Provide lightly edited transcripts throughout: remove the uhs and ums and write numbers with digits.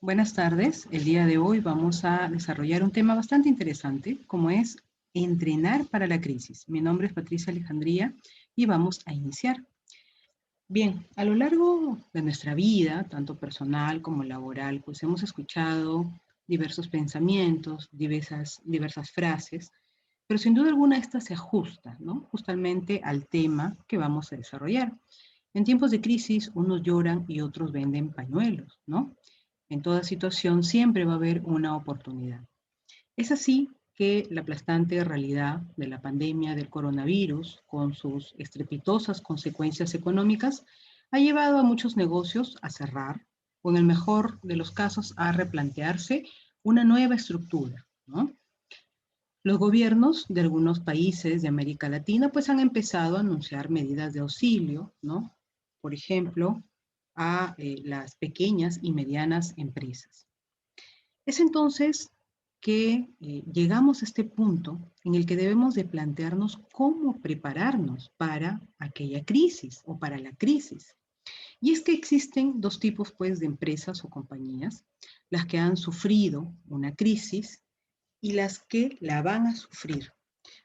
Buenas tardes. El día de hoy vamos a desarrollar un tema bastante interesante, como es entrenar para la crisis. Mi nombre es Patricia Alejandría y vamos a iniciar. Bien, a lo largo de nuestra vida, tanto personal como laboral, pues hemos escuchado diversos pensamientos, diversas frases, pero sin duda alguna esta se ajusta, ¿no? Justamente al tema que vamos a desarrollar. En tiempos de crisis, unos lloran y otros venden pañuelos, ¿no? En toda situación siempre va a haber una oportunidad. Es así que la aplastante realidad de la pandemia del coronavirus, con sus estrepitosas consecuencias económicas, ha llevado a muchos negocios a cerrar o en el mejor de los casos a replantearse una nueva estructura, ¿no? Los gobiernos de algunos países de América Latina pues han empezado a anunciar medidas de auxilio, ¿no? Por ejemplo, a las pequeñas y medianas empresas. Es entonces que llegamos a este punto en el que debemos de plantearnos cómo prepararnos para aquella crisis o para la crisis. Y es que existen dos tipos pues de empresas o compañías, las que han sufrido una crisis y las que la van a sufrir.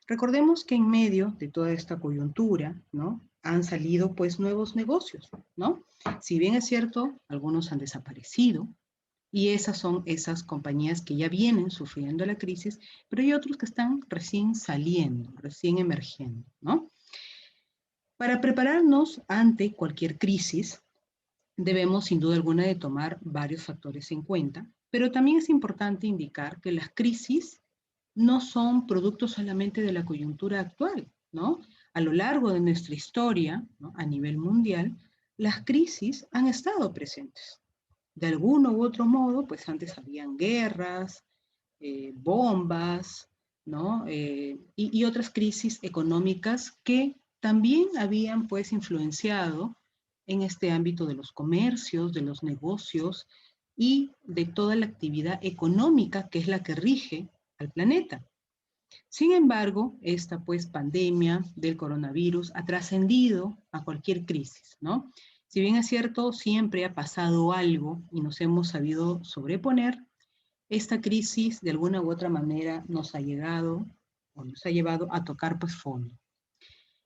Recordemos que en medio de toda esta coyuntura, ¿no? Han salido pues nuevos negocios, ¿no? Si bien es cierto, algunos han desaparecido, y esas son esas compañías que ya vienen sufriendo la crisis, pero hay otros que están recién saliendo, recién emergiendo, ¿no? Para prepararnos ante cualquier crisis, debemos sin duda alguna de tomar varios factores en cuenta, pero también es importante indicar que las crisis no son producto solamente de la coyuntura actual, ¿no? A lo largo de nuestra historia, ¿no? A nivel mundial, las crisis han estado presentes. De alguno u otro modo, pues antes habían guerras, bombas, ¿no? Y otras crisis económicas que también habían pues influenciado en este ámbito de los comercios, de los negocios y de toda la actividad económica que es la que rige al planeta. Sin embargo, esta pues pandemia del coronavirus ha trascendido a cualquier crisis, ¿no? Si bien es cierto, siempre ha pasado algo y nos hemos sabido sobreponer, esta crisis de alguna u otra manera nos ha llegado o nos ha llevado a tocar pues fondo.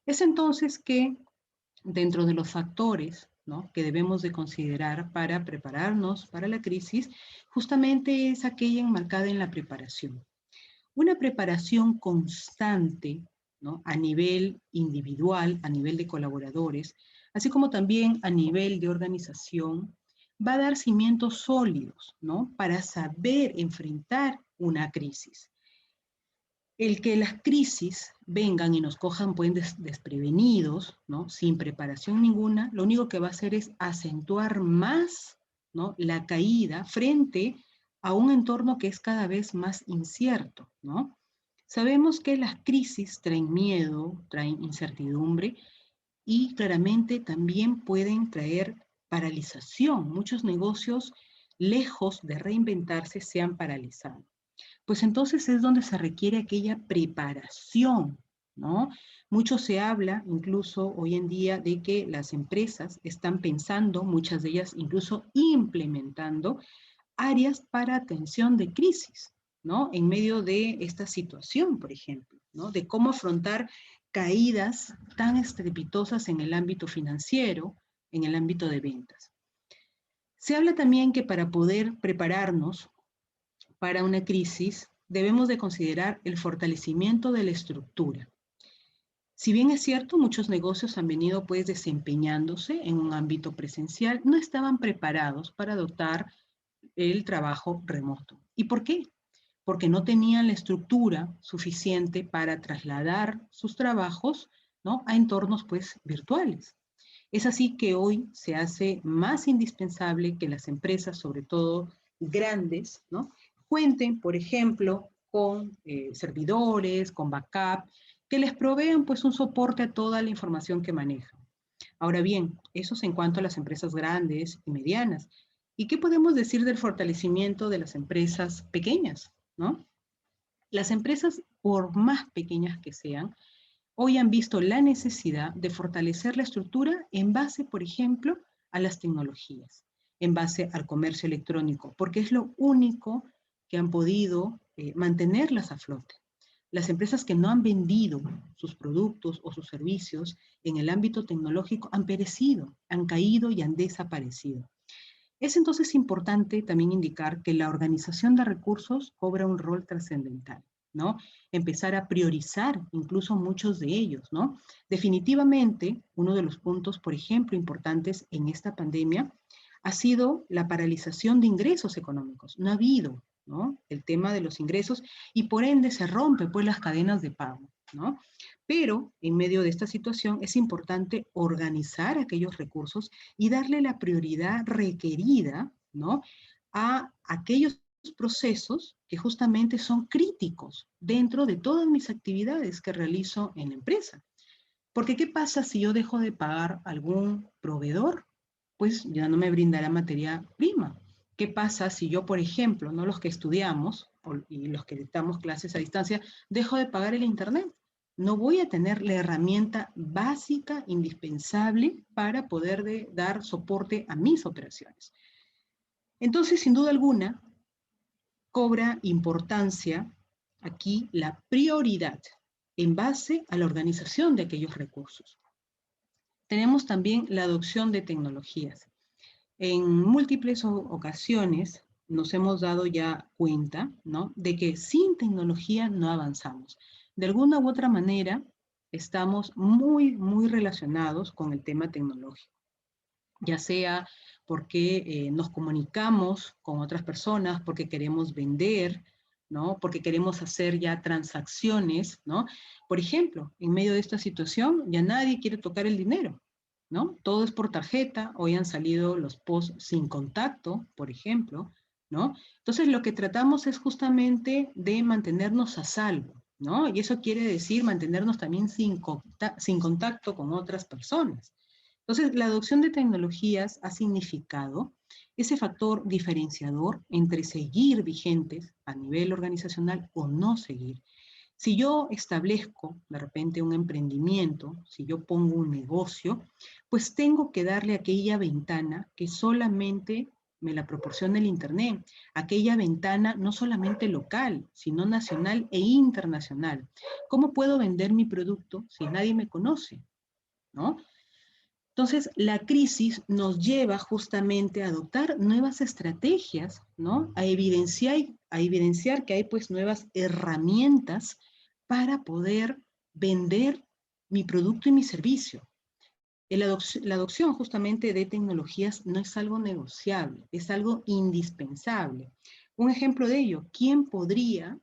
Es entonces que dentro de los factores, ¿no? Que debemos de considerar para prepararnos para la crisis, justamente es aquella enmarcada en la preparación. Una preparación constante, ¿no? A nivel individual, a nivel de colaboradores, así como también a nivel de organización, va a dar cimientos sólidos, ¿no? Para saber enfrentar una crisis. El que las crisis vengan y nos cojan pues, desprevenidos, ¿no? Sin preparación ninguna, lo único que va a hacer es acentuar más, ¿no? La caída frente a un entorno que es cada vez más incierto, ¿no? Sabemos que las crisis traen miedo, traen incertidumbre y claramente también pueden traer paralización. Muchos negocios, lejos de reinventarse, se han paralizado. Pues entonces es donde se requiere aquella preparación, ¿no? Mucho se habla, incluso hoy en día, de que las empresas están pensando, muchas de ellas incluso implementando áreas para atención de crisis, ¿no? En medio de esta situación, por ejemplo, ¿no? De cómo afrontar caídas tan estrepitosas en el ámbito financiero, en el ámbito de ventas. Se habla también que para poder prepararnos para una crisis, debemos de considerar el fortalecimiento de la estructura. Si bien es cierto, muchos negocios han venido pues desempeñándose en un ámbito presencial, no estaban preparados para adoptar el trabajo remoto. ¿Y por qué? Porque no tenían la estructura suficiente para trasladar sus trabajos, ¿no? A entornos pues virtuales. Es así que hoy se hace más indispensable que las empresas, sobre todo grandes, ¿no? Cuenten, por ejemplo, con servidores, con backup, que les provean pues un soporte a toda la información que manejan. Ahora bien, eso es en cuanto a las empresas grandes y medianas. ¿Y qué podemos decir del fortalecimiento de las empresas pequeñas, ¿no? Las empresas, por más pequeñas que sean, hoy han visto la necesidad de fortalecer la estructura en base, por ejemplo, a las tecnologías. en base al comercio electrónico, porque es lo único que han podido mantenerlas a flote. Las empresas que no han vendido sus productos o sus servicios en el ámbito tecnológico han perecido, han caído y han desaparecido. Es entonces importante también indicar que la organización de recursos cobra un rol trascendental, ¿no? Empezar a priorizar incluso muchos de ellos, ¿no? Definitivamente, uno de los puntos, por ejemplo, importantes en esta pandemia ha sido la paralización de ingresos económicos. No ha habido, ¿no?, el tema de los ingresos y por ende se rompen pues las cadenas de pago, ¿no? Pero en medio de esta situación es importante organizar aquellos recursos y darle la prioridad requerida, ¿no?, a aquellos procesos que justamente son críticos dentro de todas mis actividades que realizo en la empresa. Porque ¿qué pasa si yo dejo de pagar a algún proveedor? Pues ya no me brindará materia prima. ¿Qué pasa si yo, por ejemplo, no los que estudiamos y los que dictamos clases a distancia, dejo de pagar el internet? No voy a tener la herramienta básica, indispensable, para poder dar soporte a mis operaciones. Entonces, sin duda alguna, cobra importancia aquí la prioridad en base a la organización de aquellos recursos. Tenemos también la adopción de tecnologías. En múltiples ocasiones nos hemos dado ya cuenta, ¿no?, de que sin tecnología no avanzamos. De alguna u otra manera, estamos muy relacionados con el tema tecnológico, ya sea porque nos comunicamos con otras personas, porque queremos vender, ¿no?, porque queremos hacer ya transacciones, ¿no? Por ejemplo, en medio de esta situación ya nadie quiere tocar el dinero, ¿no? Todo es por tarjeta. Hoy han salido los POS sin contacto, por ejemplo, ¿no? Entonces lo que tratamos es justamente de mantenernos a salvo, ¿no? Y eso quiere decir mantenernos también sin contacto con otras personas. Entonces, la adopción de tecnologías ha significado ese factor diferenciador entre seguir vigentes a nivel organizacional o no seguir. Si yo establezco de repente un emprendimiento, si yo pongo un negocio, pues tengo que darle aquella ventana que solamente me la proporciona el Internet, aquella ventana no solamente local, sino nacional e internacional. ¿Cómo puedo vender mi producto si nadie me conoce? ¿No? Entonces, la crisis nos lleva justamente a adoptar nuevas estrategias, ¿no?, a evidenciar que hay pues nuevas herramientas para poder vender mi producto y mi servicio. La adopción justamente de tecnologías no es algo negociable, es algo indispensable. Un ejemplo de ello: ¿quién podría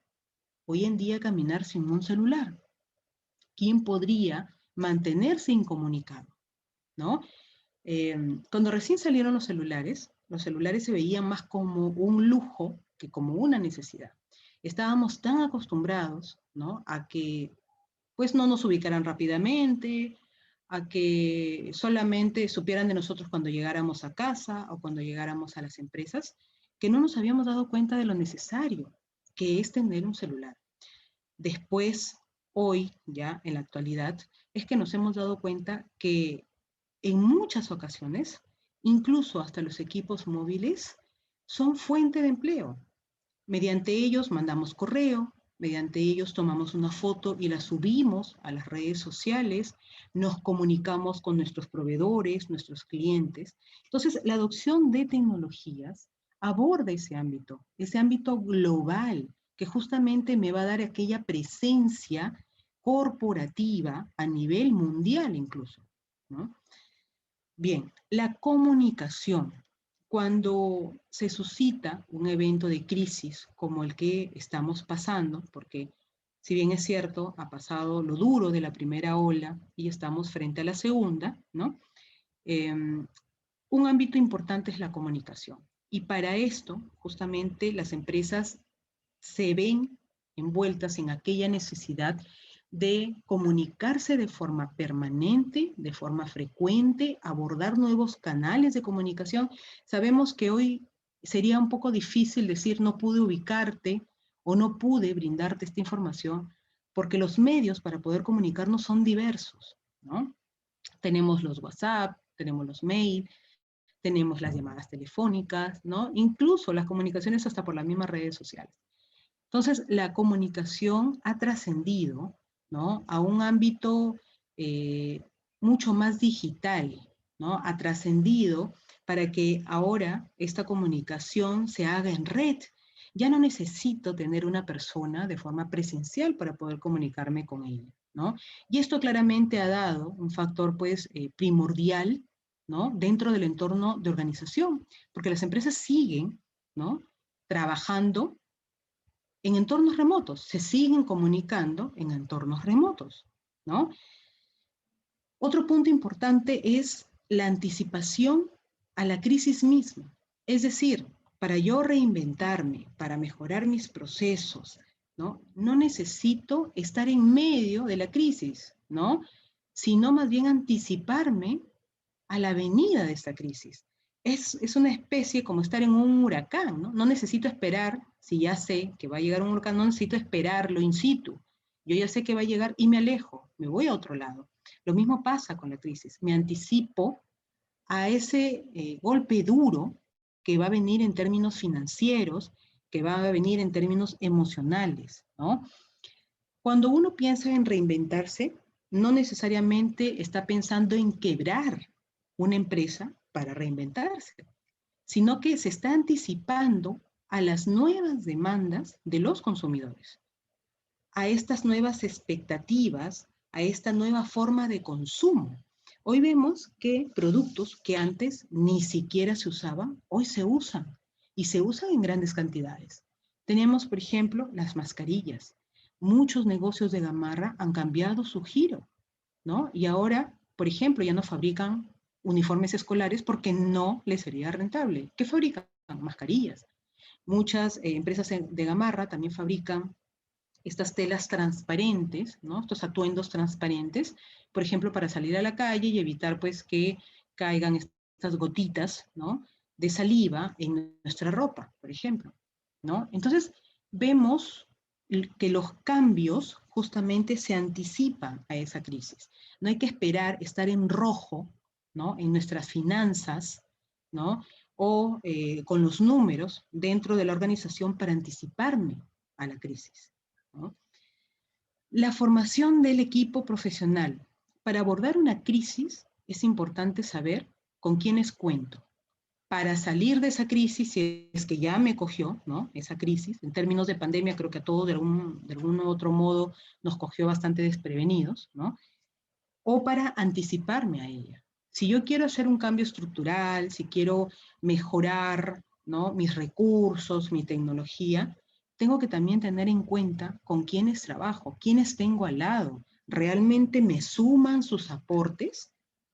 hoy en día caminar sin un celular? ¿Quién podría mantenerse incomunicado? ¿No? Cuando recién salieron los celulares se veían más como un lujo que como una necesidad. Estábamos tan acostumbrados, ¿no?, a que pues no nos ubicaran rápidamente, a que solamente supieran de nosotros cuando llegáramos a casa o cuando llegáramos a las empresas, que no nos habíamos dado cuenta de lo necesario que es tener un celular. Después, hoy, ya en la actualidad, es que nos hemos dado cuenta que en muchas ocasiones, incluso hasta los equipos móviles, son fuente de empleo. Mediante ellos mandamos correo, mediante ellos tomamos una foto y la subimos a las redes sociales, nos comunicamos con nuestros proveedores, nuestros clientes. Entonces, la adopción de tecnologías aborda ese ámbito global, que justamente me va a dar aquella presencia corporativa a nivel mundial incluso, ¿no? Bien, la comunicación. Cuando se suscita un evento de crisis como el que estamos pasando, porque si bien es cierto, ha pasado lo duro de la primera ola y estamos frente a la segunda, ¿no? Un ámbito importante es la comunicación. Y para esto, justamente, las empresas se ven envueltas en aquella necesidad de comunicarse de forma permanente, de forma frecuente, abordar nuevos canales de comunicación. Sabemos que hoy sería un poco difícil decir no pude ubicarte o no pude brindarte esta información, porque los medios para poder comunicarnos son diversos, ¿no? Tenemos los WhatsApp, tenemos los mail, tenemos las llamadas telefónicas, ¿no? Incluso las comunicaciones hasta por las mismas redes sociales. Entonces, la comunicación ha trascendido, ¿no?, a un ámbito mucho más digital, ¿no? Ha trascendido para que ahora esta comunicación se haga en red. Ya no necesito tener una persona de forma presencial para poder comunicarme con ella, ¿no? Y esto claramente ha dado un factor, pues, primordial, ¿no?, dentro del entorno de organización, porque las empresas siguen, ¿no?, trabajando en entornos remotos, se siguen comunicando en entornos remotos, ¿no? Otro punto importante es la anticipación a la crisis misma. Es decir, para yo reinventarme, para mejorar mis procesos, ¿no? No necesito estar en medio de la crisis, ¿no? Sino más bien anticiparme a la venida de esta crisis. Es una especie como estar en un huracán, ¿no? No necesito esperar, si ya sé que va a llegar un huracán, no necesito esperarlo in situ. Yo ya sé que va a llegar y me alejo, me voy a otro lado. Lo mismo pasa con la crisis. Me anticipo a ese golpe duro que va a venir en términos financieros, que va a venir en términos emocionales, ¿no? Cuando uno piensa en reinventarse, no necesariamente está pensando en quebrar una empresa para reinventarse, sino que se está anticipando a las nuevas demandas de los consumidores, a estas nuevas expectativas, a esta nueva forma de consumo. Hoy vemos que productos que antes ni siquiera se usaban, hoy se usan y se usan en grandes cantidades. Tenemos, por ejemplo, las mascarillas. Muchos negocios de Gamarra han cambiado su giro, ¿no? Y ahora, por ejemplo, ya no fabrican uniformes escolares porque no les sería rentable. ¿Qué fabrican? Mascarillas. Muchas empresas de Gamarra también fabrican estas telas transparentes, ¿no?, estos atuendos transparentes, por ejemplo, para salir a la calle y evitar, pues, que caigan estas gotitas, ¿no?, de saliva en nuestra ropa, por ejemplo, ¿no? Entonces, vemos que los cambios justamente se anticipan a esa crisis. No hay que esperar estar en rojo, ¿no?, en nuestras finanzas, ¿no?, o con los números dentro de la organización para anticiparme a la crisis, ¿no? La formación del equipo profesional. Para abordar una crisis es importante saber con quiénes cuento. Para salir de esa crisis, si es que ya me cogió, ¿no?, esa crisis, en términos de pandemia creo que a todos de algún otro modo nos cogió bastante desprevenidos, ¿no? O para anticiparme a ella. Si yo quiero hacer un cambio estructural, si quiero mejorar, ¿no?, mis recursos, mi tecnología, tengo que también tener en cuenta con quiénes trabajo, quiénes tengo al lado. ¿Realmente me suman sus aportes?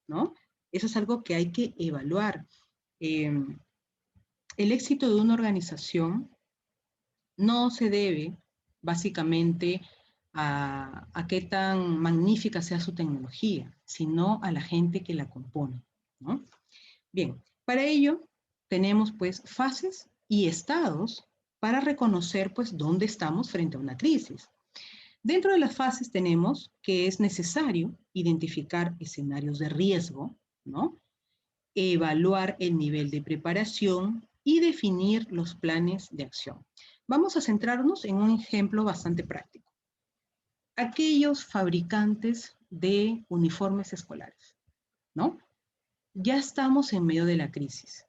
¿No? Eso es algo que hay que evaluar. El éxito de una organización no se debe básicamente a qué tan magnífica sea su tecnología, sino a la gente que la compone, ¿no? Bien, para ello tenemos pues fases y estados para reconocer pues dónde estamos frente a una crisis. Dentro de las fases tenemos que es necesario identificar escenarios de riesgo, ¿no?, evaluar el nivel de preparación y definir los planes de acción. Vamos a centrarnos en un ejemplo bastante práctico. Aquellos fabricantes de uniformes escolares, ¿no? Ya estamos en medio de la crisis.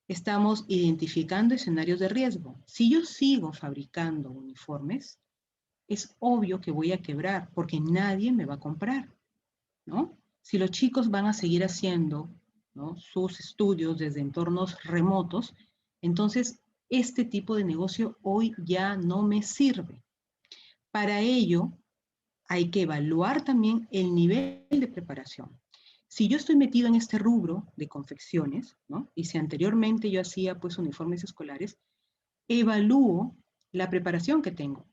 Estamos identificando escenarios de riesgo. Si yo sigo fabricando uniformes, es obvio que voy a quebrar porque nadie me va a comprar, ¿no? Si los chicos van a seguir haciendo, ¿no?, sus estudios desde entornos remotos, entonces este tipo de negocio hoy ya no me sirve. Para ello, hay que evaluar también el nivel de preparación. Si yo estoy metido en este rubro de confecciones, ¿no?, y si anteriormente yo hacía pues uniformes escolares, evalúo la preparación que tengo.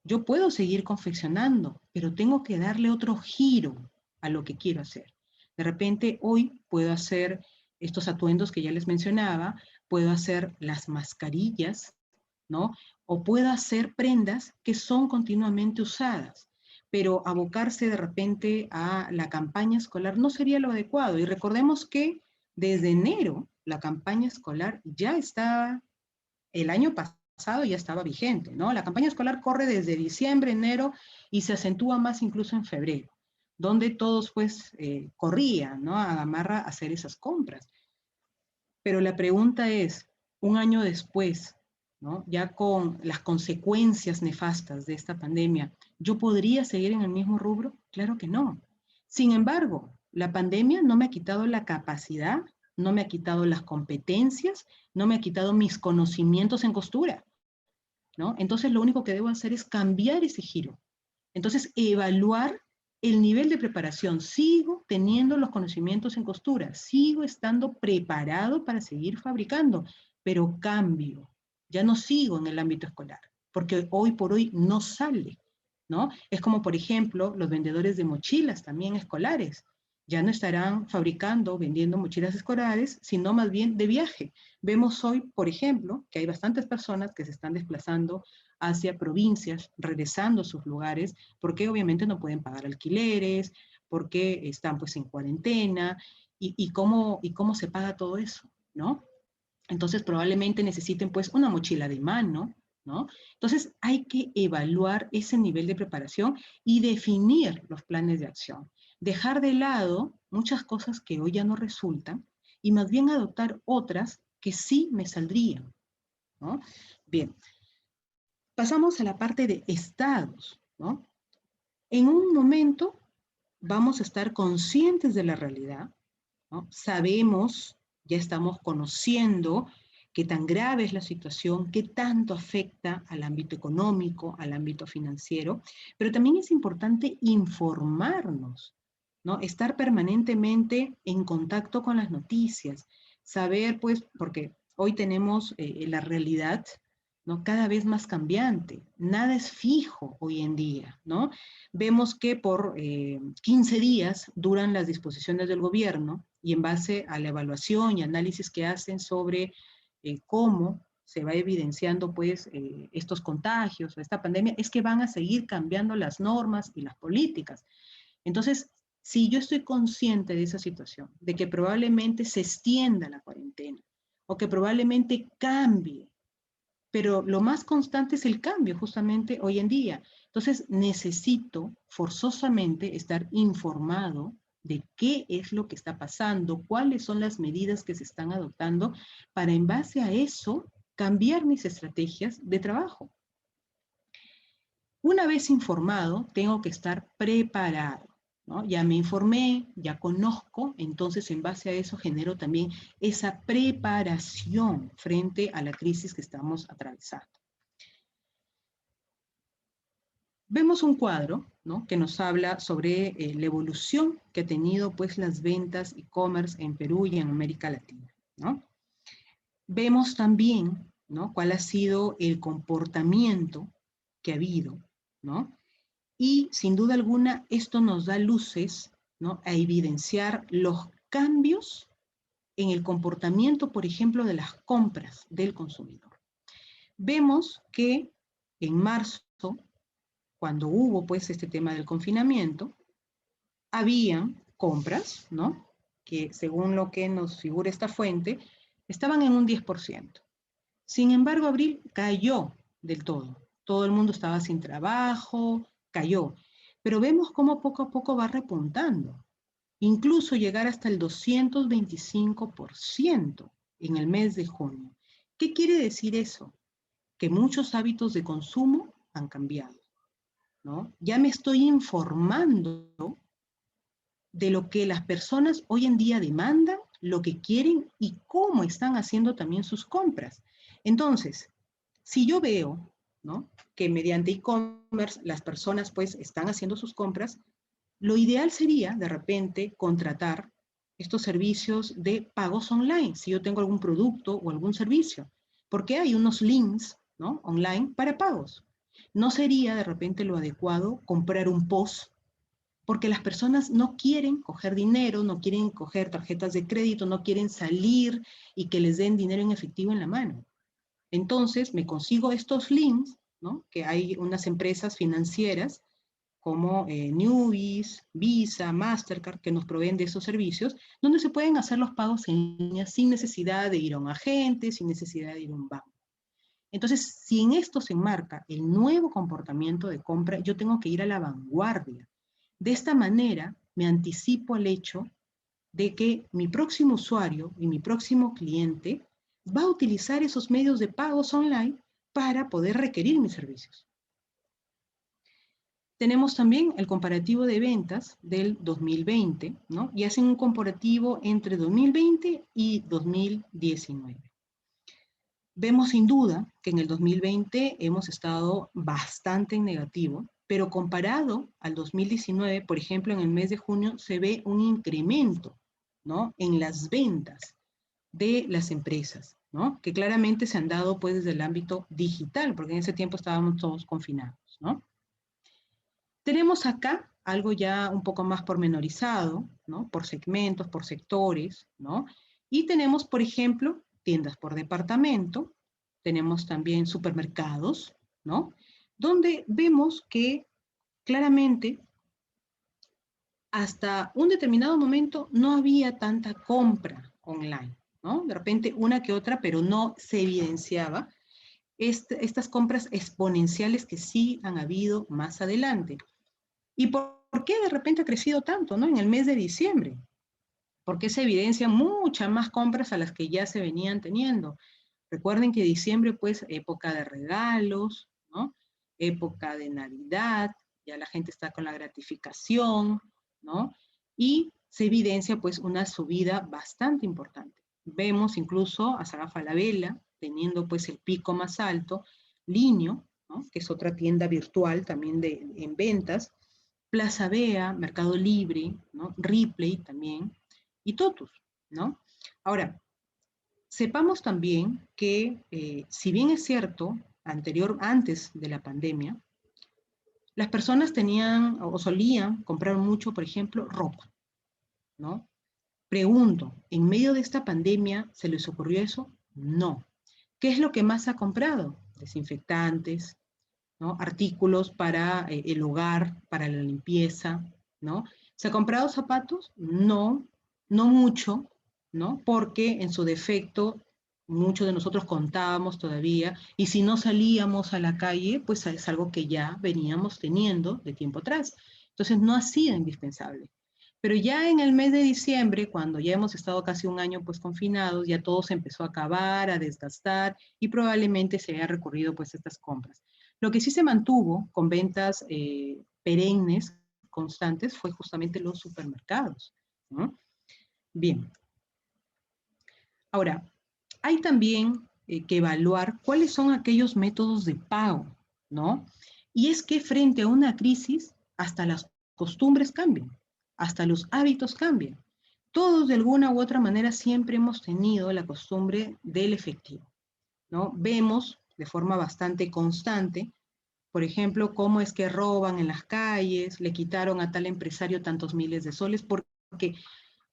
Yo puedo seguir confeccionando, pero tengo que darle otro giro a lo que quiero hacer. De repente, hoy puedo hacer estos atuendos que ya les mencionaba, puedo hacer las mascarillas, ¿no? O puedo hacer prendas que son continuamente usadas, pero abocarse de repente a la campaña escolar no sería lo adecuado. Y recordemos que Desde enero, la campaña escolar ya estaba, el año pasado ya estaba vigente, ¿no? La campaña escolar corre desde diciembre, enero, y se acentúa más incluso en febrero, donde todos pues corrían, ¿no? A Gamarra a hacer esas compras. Pero la pregunta es, un año después, ¿no? Ya con las consecuencias nefastas de esta pandemia, ¿yo podría seguir en el mismo rubro? Claro que no. Sin embargo, la pandemia no me ha quitado la capacidad, no me ha quitado las competencias, no me ha quitado mis conocimientos en costura, ¿no? Entonces lo único que debo hacer es cambiar ese giro. Entonces, evaluar el nivel de preparación. Sigo teniendo los conocimientos en costura, sigo estando preparado para seguir fabricando, pero cambio. Ya no sigo en el ámbito escolar, porque hoy por hoy no sale, ¿no? Es como, por ejemplo, los vendedores de mochilas también escolares. Ya no estarán fabricando, vendiendo mochilas escolares, sino más bien de viaje. Vemos hoy, por ejemplo, que hay bastantes personas que se están desplazando hacia provincias, regresando a sus lugares, porque obviamente no pueden pagar alquileres, porque están pues en cuarentena, y cómo se paga todo eso, ¿no? Entonces probablemente necesiten pues una mochila de mano, ¿no? Entonces hay que evaluar ese nivel de preparación y definir los planes de acción. Dejar de lado muchas cosas que hoy ya no resultan y más bien adoptar otras que sí me saldrían, ¿no? Bien, pasamos a la parte de estados, ¿no? En un momento vamos a estar conscientes de la realidad, ¿no? Sabemos, ya estamos conociendo qué tan grave es la situación, qué tanto afecta al ámbito económico, al ámbito financiero, pero también es importante informarnos, ¿no? Estar permanentemente en contacto con las noticias, saber, pues, porque hoy tenemos la realidad, ¿no? Cada vez más cambiante, nada es fijo hoy en día, ¿no? Vemos que por 15 días duran las disposiciones del gobierno y en base a la evaluación y análisis que hacen sobre cómo se va evidenciando pues estos contagios o esta pandemia, es que van a seguir cambiando las normas y las políticas. Entonces, si yo estoy consciente de esa situación, de que probablemente se extienda la cuarentena o que probablemente cambie, pero lo más constante es el cambio justamente hoy en día. Entonces necesito forzosamente estar informado de qué es lo que está pasando, cuáles son las medidas que se están adoptando, para en base a eso cambiar mis estrategias de trabajo. Una vez informado, tengo que estar preparado, ¿no? Ya me informé, ya conozco, entonces en base a eso genero también esa preparación frente a la crisis que estamos atravesando. Vemos un cuadro, ¿no? Que nos habla sobre la evolución que ha tenido pues, las ventas e-commerce en Perú y en América Latina, ¿no? Vemos también, ¿no? Cuál ha sido el comportamiento que ha habido, ¿no? Y sin duda alguna esto nos da luces, ¿no? A evidenciar los cambios en el comportamiento, por ejemplo, de las compras del consumidor. Vemos que en marzo, cuando hubo pues este tema del confinamiento, habían compras, ¿no? Que según lo que nos figura esta fuente, estaban en un 10%. Sin embargo, abril cayó del todo. Todo el mundo estaba sin trabajo, cayó. Pero vemos cómo poco a poco va repuntando. Incluso llegar hasta el 225% en el mes de junio. ¿Qué quiere decir eso? Que muchos hábitos de consumo han cambiado, ¿no? Ya me estoy informando de lo que las personas hoy en día demandan, lo que quieren y cómo están haciendo también sus compras. Entonces, si yo veo, ¿no? Que mediante e-commerce las personas pues están haciendo sus compras, lo ideal sería de repente contratar estos servicios de pagos online, si yo tengo algún producto o algún servicio, porque hay unos links, ¿no? Online para pagos. ¿No sería de repente lo adecuado comprar un POS? Porque las personas no quieren coger dinero, no quieren coger tarjetas de crédito, no quieren salir y que les den dinero en efectivo en la mano. Entonces me consigo estos links, ¿no? Que hay unas empresas financieras como Newbies, Visa, Mastercard, que nos proveen de esos servicios, donde se pueden hacer los pagos en línea sin necesidad de ir a un agente, sin necesidad de ir a un banco. Entonces, si en esto se enmarca el nuevo comportamiento de compra, yo tengo que ir a la vanguardia. De esta manera, me anticipo al hecho de que mi próximo usuario y mi próximo cliente va a utilizar esos medios de pagos online para poder requerir mis servicios. Tenemos también el comparativo de ventas del 2020, ¿no? Y hacen un comparativo entre 2020 y 2019. Vemos sin duda que en el 2020 hemos estado bastante en negativo, pero comparado al 2019, por ejemplo, en el mes de junio se ve un incremento, ¿no? En las ventas de las empresas, ¿no? Que claramente se han dado pues desde el ámbito digital, porque en ese tiempo estábamos todos confinados, ¿no? Tenemos acá algo ya un poco más pormenorizado, ¿no? Por segmentos, por sectores, ¿no? Y tenemos, por ejemplo, tiendas por departamento, tenemos también supermercados, ¿no? Donde vemos que claramente hasta un determinado momento no había tanta compra online, ¿no? De repente una que otra, pero no se evidenciaba estas compras exponenciales que sí han habido más adelante. ¿Y por qué de repente ha crecido tanto, ¿no? En el mes de diciembre? Porque se evidencian muchas más compras a las que ya se venían teniendo. Recuerden que diciembre, pues, época de regalos, ¿no? Época de Navidad, ya la gente está con la gratificación, ¿no? Y se evidencia, pues, una subida bastante importante. Vemos incluso a Sara Falabella teniendo, pues, el pico más alto, Linio, ¿no? Que es otra tienda virtual también en ventas, Plaza Vea, Mercado Libre, ¿no? Ripley también, y Totus, ¿no? Ahora, sepamos también que, si bien es cierto, antes de la pandemia, las personas tenían o solían comprar mucho, por ejemplo, ropa, ¿no? Pregunto, ¿en medio de esta pandemia se les ocurrió eso? No. ¿Qué es lo que más ha comprado? Desinfectantes, ¿no? Artículos para el hogar, para la limpieza, ¿no? ¿Se ha comprado zapatos? No, no mucho, ¿no? Porque en su defecto muchos de nosotros contábamos todavía, y si no salíamos a la calle, pues es algo que ya veníamos teniendo de tiempo atrás. Entonces no ha sido indispensable. Pero ya en el mes de diciembre, cuando ya hemos estado casi un año pues confinados, ya todo se empezó a acabar, a desgastar, y probablemente se haya recurrido pues a estas compras. Lo que sí se mantuvo con ventas perennes, constantes, fue justamente los supermercados, ¿no? Bien. Ahora, hay también que evaluar cuáles son aquellos métodos de pago, ¿no? Y es que frente a una crisis, hasta las costumbres cambian, hasta los hábitos cambian. Todos de alguna u otra manera siempre hemos tenido la costumbre del efectivo, ¿no? Vemos de forma bastante constante, por ejemplo, cómo es que roban en las calles, le quitaron a tal empresario tantos miles de soles, porque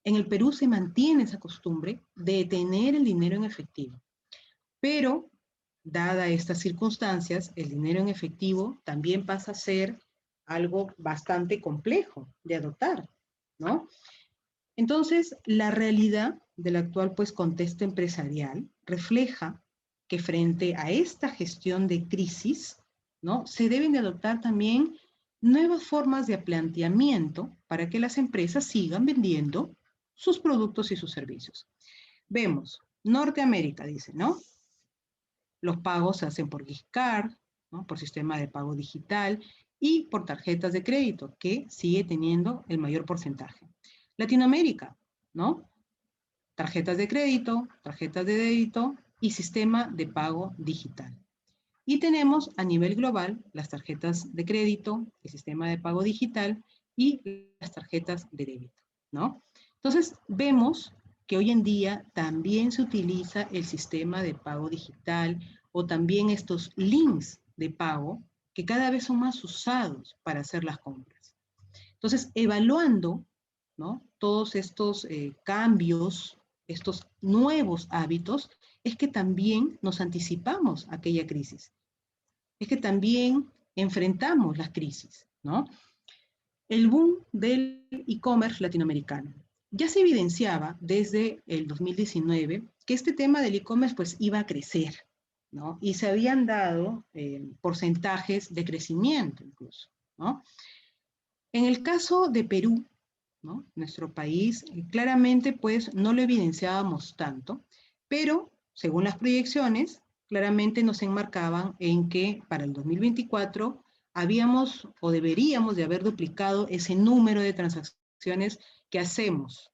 en el Perú se mantiene esa costumbre de tener el dinero en efectivo. Pero, dada estas circunstancias, el dinero en efectivo también pasa a ser algo bastante complejo de adoptar, ¿no? Entonces, la realidad del actual pues, contexto empresarial refleja que frente a esta gestión de crisis, ¿no? Se deben de adoptar también nuevas formas de planteamiento para que las empresas sigan vendiendo sus productos y sus servicios. Vemos, Norteamérica dice, ¿no? Los pagos se hacen por gift card, ¿no? Por sistema de pago digital y por tarjetas de crédito, que sigue teniendo el mayor porcentaje. Latinoamérica, ¿no? Tarjetas de crédito, tarjetas de débito y sistema de pago digital. Y tenemos a nivel global las tarjetas de crédito, el sistema de pago digital y las tarjetas de débito, ¿no? Entonces, vemos que hoy en día también se utiliza el sistema de pago digital o también estos links de pago que cada vez son más usados para hacer las compras. Entonces, evaluando, ¿no? Todos estos cambios, estos nuevos hábitos, es que también nos anticipamos a aquella crisis. Es que también enfrentamos las crisis, ¿no? el boom del e-commerce latinoamericano. Ya se evidenciaba desde el 2019 que este tema del e-commerce pues iba a crecer, ¿no? Y se habían dado porcentajes de crecimiento incluso, ¿no? En el caso de Perú, ¿no? Nuestro país, claramente pues no lo evidenciábamos tanto, pero según las proyecciones, claramente nos enmarcaban en que para el 2024 habíamos o deberíamos de haber duplicado ese número de transacciones que hacemos,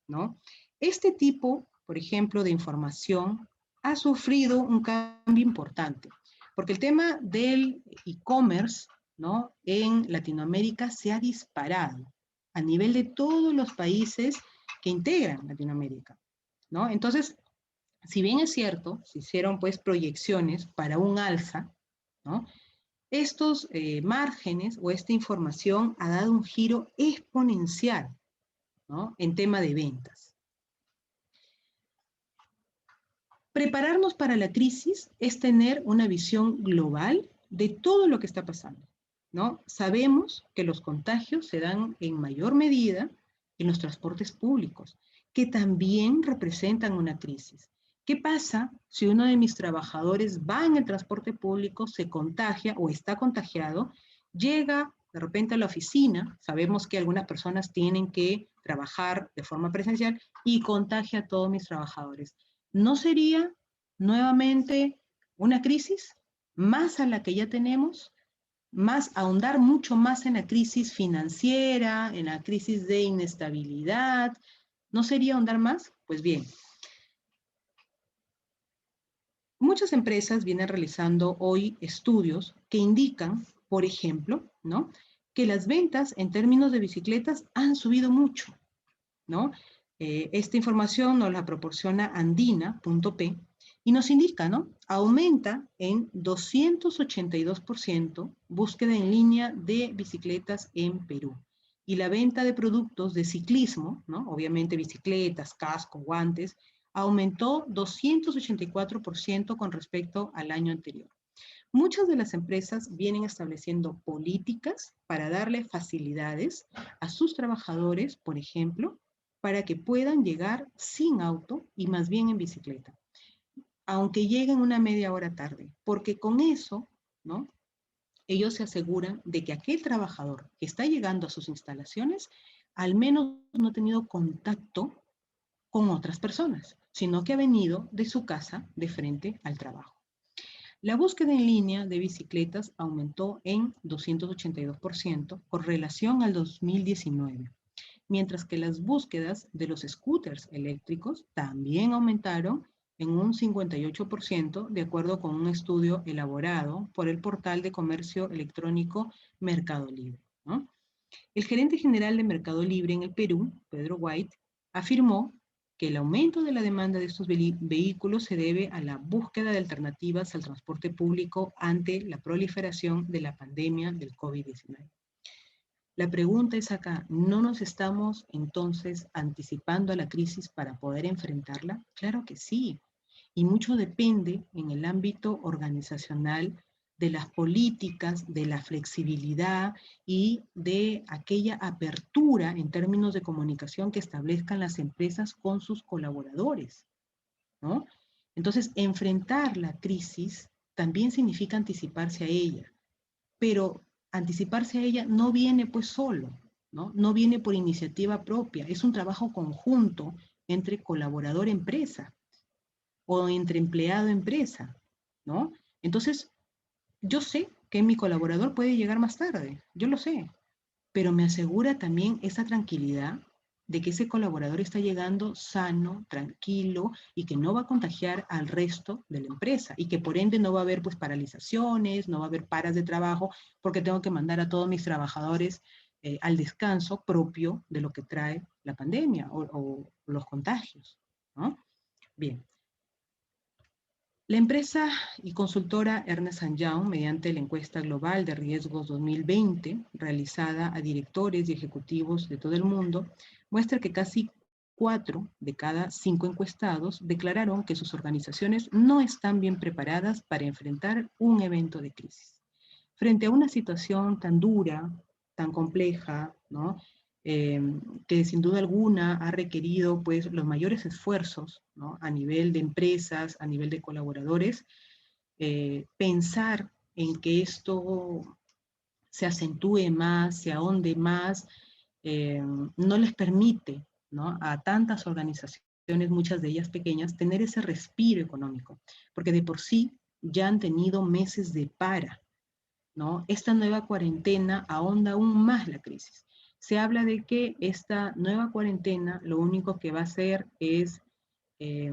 ¿no? Este tipo, por ejemplo, de información ha sufrido un cambio importante, porque el tema del e-commerce, ¿no? En Latinoamérica se ha disparado a nivel de todos los países que integran Latinoamérica, ¿no? Entonces, si bien es cierto, se hicieron pues proyecciones para un alza, ¿no? Estos márgenes o esta información ha dado un giro exponencial, ¿no? En tema de ventas. Prepararnos para la crisis es tener una visión global de todo lo que está pasando, ¿no? Sabemos que los contagios se dan en mayor medida en los transportes públicos, que también representan una crisis. ¿Qué pasa si uno de mis trabajadores va en el transporte público, se contagia o está contagiado, llega de repente a la oficina, sabemos que algunas personas tienen que trabajar de forma presencial y contagia a todos mis trabajadores? ¿No sería nuevamente una crisis más a la que ya tenemos? Más ahondar mucho más en la crisis financiera, en la crisis de inestabilidad. ¿No sería ahondar más? Pues bien, muchas empresas vienen realizando hoy estudios que indican, por ejemplo, ¿no? Que las ventas en términos de bicicletas han subido mucho, ¿no? Esta información nos la proporciona andina.p y nos indica, ¿no? Aumenta en 282% búsqueda en línea de bicicletas en Perú. Y la venta de productos de ciclismo, ¿no? Obviamente bicicletas, casco, guantes, aumentó 284% con respecto al año anterior. Muchas de las empresas vienen estableciendo políticas para darle facilidades a sus trabajadores, por ejemplo, para que puedan llegar sin auto y más bien en bicicleta, aunque lleguen una media hora tarde, porque con eso, ¿no? Ellos se aseguran de que aquel trabajador que está llegando a sus instalaciones al menos no ha tenido contacto con otras personas, sino que ha venido de su casa de frente al trabajo. La búsqueda en línea de bicicletas aumentó en 282% con relación al 2019, mientras que las búsquedas de los scooters eléctricos también aumentaron en un 58%, de acuerdo con un estudio elaborado por el portal de comercio electrónico Mercado Libre, ¿no? El gerente general de Mercado Libre en el Perú, Pedro White, afirmó que el aumento de la demanda de estos vehículos se debe a la búsqueda de alternativas al transporte público ante la proliferación de la pandemia del COVID-19. La pregunta es acá, ¿no nos estamos entonces anticipando a la crisis para poder enfrentarla? Claro que sí, y mucho depende en el ámbito organizacional de las políticas, de la flexibilidad y de aquella apertura en términos de comunicación que establezcan las empresas con sus colaboradores, ¿no? Entonces, enfrentar la crisis también significa anticiparse a ella, pero anticiparse a ella no viene pues solo, ¿no? No viene por iniciativa propia, es un trabajo conjunto entre colaborador-empresa o entre empleado-empresa, ¿no? Entonces, yo sé que mi colaborador puede llegar más tarde, yo lo sé, pero me asegura también esa tranquilidad de que ese colaborador está llegando sano, tranquilo y que no va a contagiar al resto de la empresa y que por ende no va a haber pues paralizaciones, no va a haber paras de trabajo porque tengo que mandar a todos mis trabajadores al descanso propio de lo que trae la pandemia o los contagios, ¿no? Bien. La empresa y consultora Ernst & Young, mediante la encuesta global de riesgos 2020, realizada a directores y ejecutivos de todo el mundo, muestra que casi 4 de cada 5 encuestados declararon que sus organizaciones no están bien preparadas para enfrentar un evento de crisis. Frente a una situación tan dura, tan compleja, ¿no? Que sin duda alguna ha requerido pues los mayores esfuerzos, ¿no? A nivel de empresas, a nivel de colaboradores, pensar en que esto se acentúe más, se ahonde más, no les permite, ¿no? A tantas organizaciones, muchas de ellas pequeñas, tener ese respiro económico, porque de por sí ya han tenido meses de para, ¿no? Esta nueva cuarentena ahonda aún más la crisis. Se habla de que esta nueva cuarentena lo único que va a hacer es eh,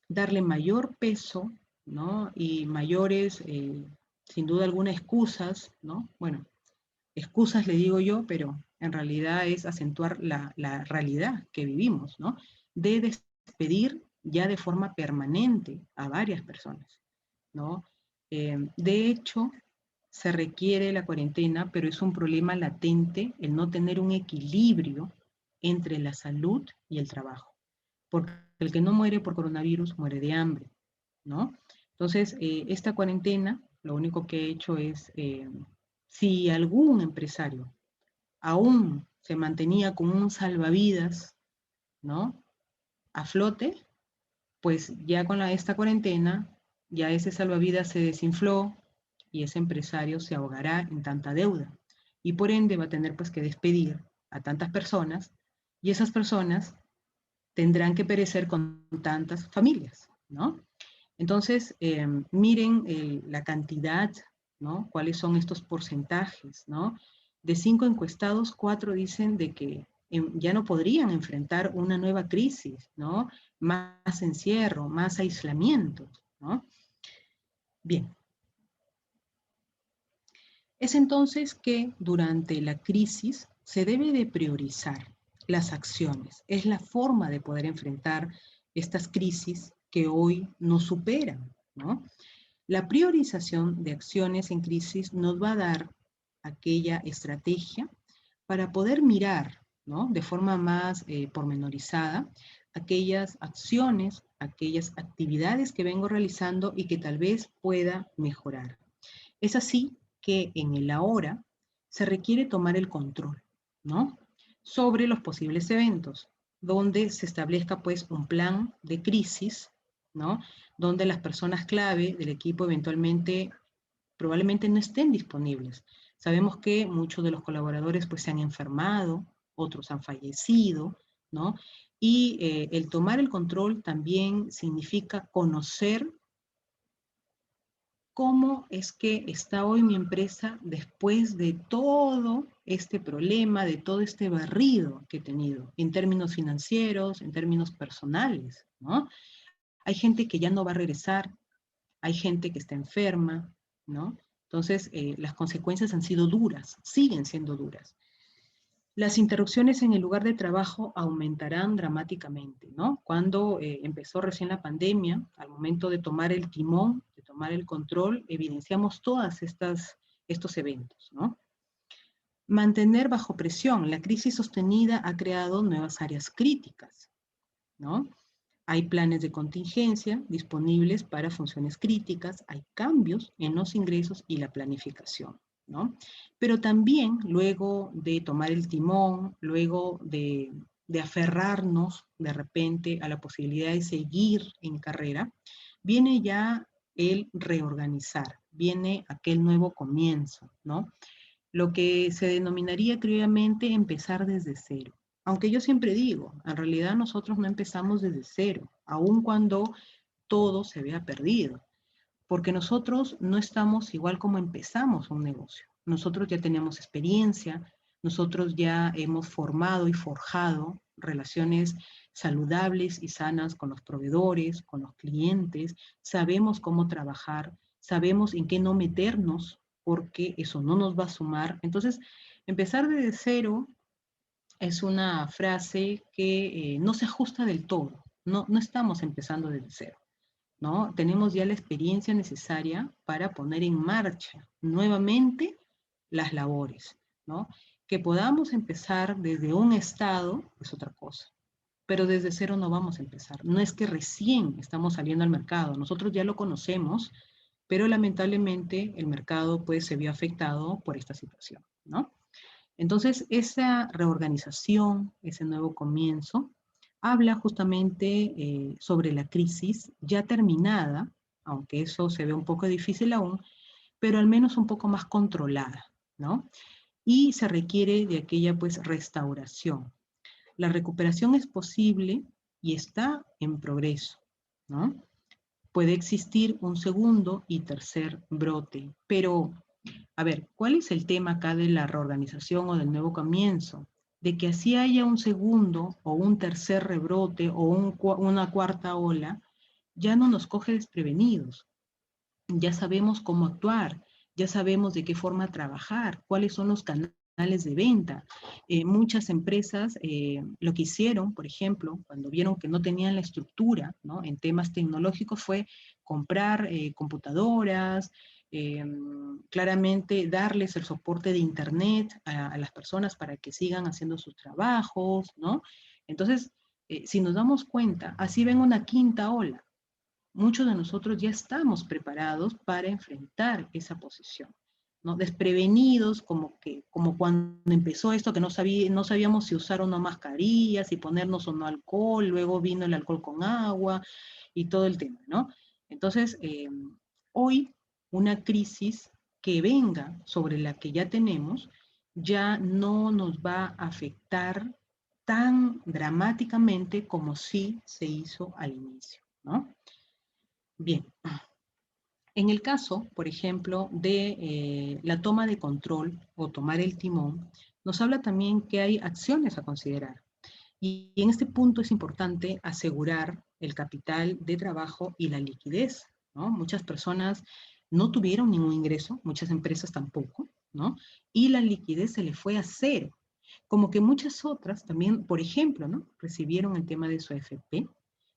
darle mayor peso, ¿no? Y mayores, sin duda alguna, excusas, ¿no? Bueno, excusas le digo yo, pero en realidad es acentuar la realidad que vivimos, ¿no? De despedir ya de forma permanente a varias personas, ¿no? De hecho, se requiere la cuarentena, pero es un problema latente el no tener un equilibrio entre la salud y el trabajo. Porque el que no muere por coronavirus muere de hambre, ¿no? Entonces, esta cuarentena, lo único que he hecho es, si algún empresario aún se mantenía con un salvavidas, ¿no? A flote, pues ya con esta cuarentena, ya ese salvavidas se desinfló y ese empresario se ahogará en tanta deuda. Y por ende va a tener pues que despedir a tantas personas y esas personas tendrán que perecer con tantas familias, ¿no? Entonces, miren la cantidad, ¿no? ¿Cuáles son estos porcentajes, ¿no? De 5 encuestados, 4 dicen de que ya no podrían enfrentar una nueva crisis, ¿no? Más encierro, más aislamiento, ¿no? Bien. Es entonces que durante la crisis se debe de priorizar las acciones. Es la forma de poder enfrentar estas crisis que hoy nos superan, ¿no? La priorización de acciones en crisis nos va a dar aquella estrategia para poder mirar, ¿no? De forma más pormenorizada aquellas acciones, aquellas actividades que vengo realizando y que tal vez pueda mejorar. Es así que en el ahora se requiere tomar el control, ¿no? Sobre los posibles eventos, donde se establezca pues un plan de crisis, ¿no? Donde las personas clave del equipo eventualmente probablemente no estén disponibles. Sabemos que muchos de los colaboradores pues se han enfermado, otros han fallecido, ¿no? Y el tomar el control también significa conocer cómo es que está hoy mi empresa después de todo este problema, de todo este barrido que he tenido, en términos financieros, en términos personales, ¿no? Hay gente que ya no va a regresar, hay gente que está enferma, ¿no? Entonces, las consecuencias han sido duras, siguen siendo duras. Las interrupciones en el lugar de trabajo aumentarán dramáticamente, ¿no? Cuando empezó recién la pandemia, al momento de tomar el timón, de tomar el control, evidenciamos todas estos eventos, ¿no? Mantener bajo presión. La crisis sostenida ha creado nuevas áreas críticas, ¿no? Hay planes de contingencia disponibles para funciones críticas, hay cambios en los ingresos y la planificación, ¿no? Pero también luego de tomar el timón, luego de aferrarnos de repente a la posibilidad de seguir en carrera, viene ya el reorganizar, viene aquel nuevo comienzo, ¿no? Lo que se denominaría criolamente empezar desde cero. Aunque yo siempre digo, en realidad nosotros no empezamos desde cero, aun cuando todo se vea perdido, porque nosotros no estamos igual como empezamos un negocio. Nosotros ya tenemos experiencia, nosotros ya hemos formado y forjado relaciones saludables y sanas con los proveedores, con los clientes, sabemos cómo trabajar, sabemos en qué no meternos porque eso no nos va a sumar. Entonces, empezar desde cero es una frase que no se ajusta del todo. No estamos empezando desde cero, ¿no? Tenemos ya la experiencia necesaria para poner en marcha nuevamente las labores, ¿no? Que podamos empezar desde un estado es otra cosa, pero desde cero no vamos a empezar. No es que recién estamos saliendo al mercado, nosotros ya lo conocemos, pero lamentablemente el mercado pues se vio afectado por esta situación, ¿no? Entonces, esa reorganización, ese nuevo comienzo, habla justamente sobre la crisis ya terminada, aunque eso se ve un poco difícil aún, pero al menos un poco más controlada, ¿no? Y se requiere de aquella, pues, restauración. La recuperación es posible y está en progreso, ¿no? Puede existir un segundo y tercer brote, pero a ver, ¿cuál es el tema acá de la reorganización o del nuevo comienzo? De que así haya un segundo o un tercer rebrote o una cuarta ola, ya no nos coge desprevenidos. Ya sabemos cómo actuar, ya sabemos de qué forma trabajar, cuáles son los canales de venta. Muchas empresas lo que hicieron, por ejemplo, cuando vieron que no tenían la estructura, ¿no?, en temas tecnológicos, fue comprar computadoras, claramente darles el soporte de Internet a las personas para que sigan haciendo sus trabajos, ¿no? Entonces, si nos damos cuenta, así ven una quinta ola. Muchos de nosotros ya estamos preparados para enfrentar esa posición, ¿no? Desprevenidos, como cuando empezó esto, que no sabíamos si usar o no mascarillas, si ponernos o no alcohol, luego vino el alcohol con agua y todo el tema, ¿no? Entonces, hoy una crisis que venga sobre la que ya tenemos ya no nos va a afectar tan dramáticamente como sí se hizo al inicio, ¿no? Bien, en el caso, por ejemplo, de la toma de control o tomar el timón, nos habla también que hay acciones a considerar. Y en este punto es importante asegurar el capital de trabajo y la liquidez, ¿no? Muchas personas no tuvieron ningún ingreso, muchas empresas tampoco, ¿no? Y la liquidez se le fue a cero. Como que muchas otras también, por ejemplo, ¿no?, recibieron el tema de su AFP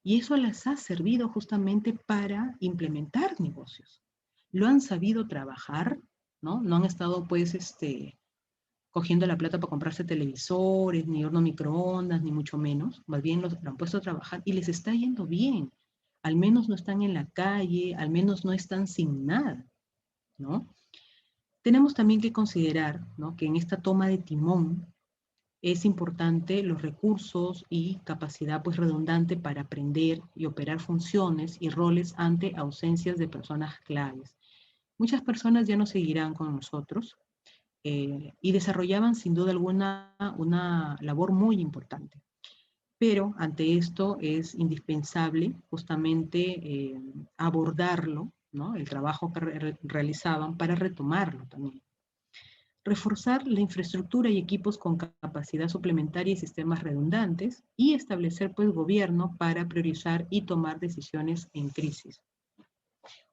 y eso les ha servido justamente para implementar negocios. Lo han sabido trabajar, ¿no? No han estado, pues, cogiendo la plata para comprarse televisores, ni horno microondas, ni mucho menos. Más bien lo han puesto a trabajar y les está yendo bien. Al menos no están en la calle, al menos no están sin nada, ¿no? Tenemos también que considerar, ¿no?, que en esta toma de timón es importante los recursos y capacidad, pues, redundante para aprender y operar funciones y roles ante ausencias de personas claves. Muchas personas ya no seguirán con nosotros y desarrollaban sin duda alguna una labor muy importante. Pero ante esto es indispensable justamente abordarlo, ¿no?, el trabajo que realizaban para retomarlo también. Reforzar la infraestructura y equipos con capacidad suplementaria y sistemas redundantes y establecer, pues, gobierno para priorizar y tomar decisiones en crisis.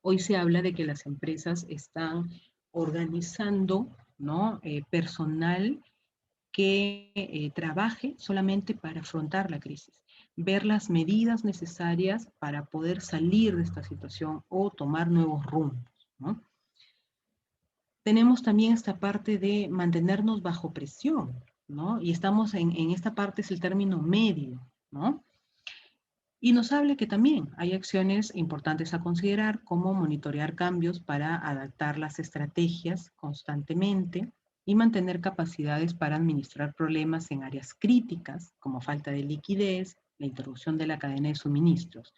Hoy se habla de que las empresas están organizando, ¿no?, personal que trabaje solamente para afrontar la crisis, ver las medidas necesarias para poder salir de esta situación o tomar nuevos rumbos, ¿no? Tenemos también esta parte de mantenernos bajo presión, ¿no? Y estamos en esta parte, es el término medio, ¿no? Y nos habla que también hay acciones importantes a considerar, como monitorear cambios para adaptar las estrategias constantemente y mantener capacidades para administrar problemas en áreas críticas, como falta de liquidez, la interrupción de la cadena de suministros.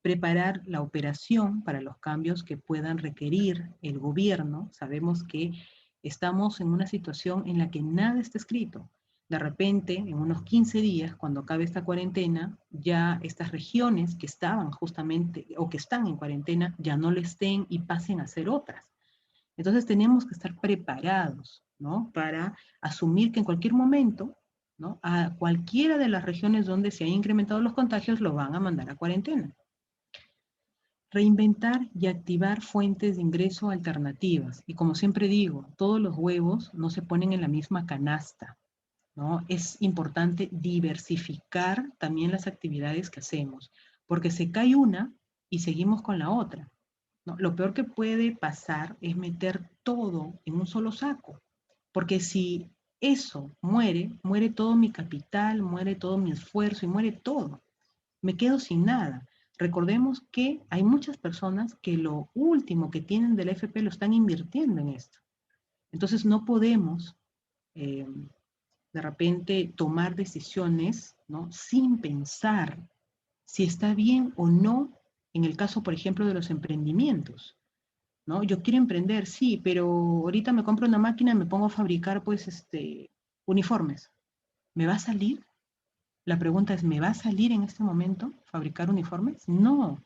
Preparar la operación para los cambios que puedan requerir el gobierno. Sabemos que estamos en una situación en la que nada está escrito. De repente, en unos 15 días, cuando acabe esta cuarentena, ya estas regiones que estaban justamente o que están en cuarentena ya no lo estén y pasen a ser otras. Entonces tenemos que estar preparados, ¿no?, para asumir que en cualquier momento, ¿no?, a cualquiera de las regiones donde se han incrementado los contagios lo van a mandar a cuarentena. Reinventar y activar fuentes de ingreso alternativas. Y como siempre digo, todos los huevos no se ponen en la misma canasta, ¿no? Es importante diversificar también las actividades que hacemos, porque se cae una y seguimos con la otra, ¿no? Lo peor que puede pasar es meter todo en un solo saco, porque si eso muere, muere todo mi capital, muere todo mi esfuerzo y muere todo. Me quedo sin nada. Recordemos que hay muchas personas que lo último que tienen del FP lo están invirtiendo en esto. Entonces no podemos eh, de repente tomar decisiones, ¿no? Sin pensar si está bien o no, en el caso, por ejemplo, de los emprendimientos, ¿no? Yo quiero emprender, sí, pero ahorita me compro una máquina y me pongo a fabricar, pues, uniformes. ¿Me va a salir? La pregunta es, ¿me va a salir en este momento fabricar uniformes? No.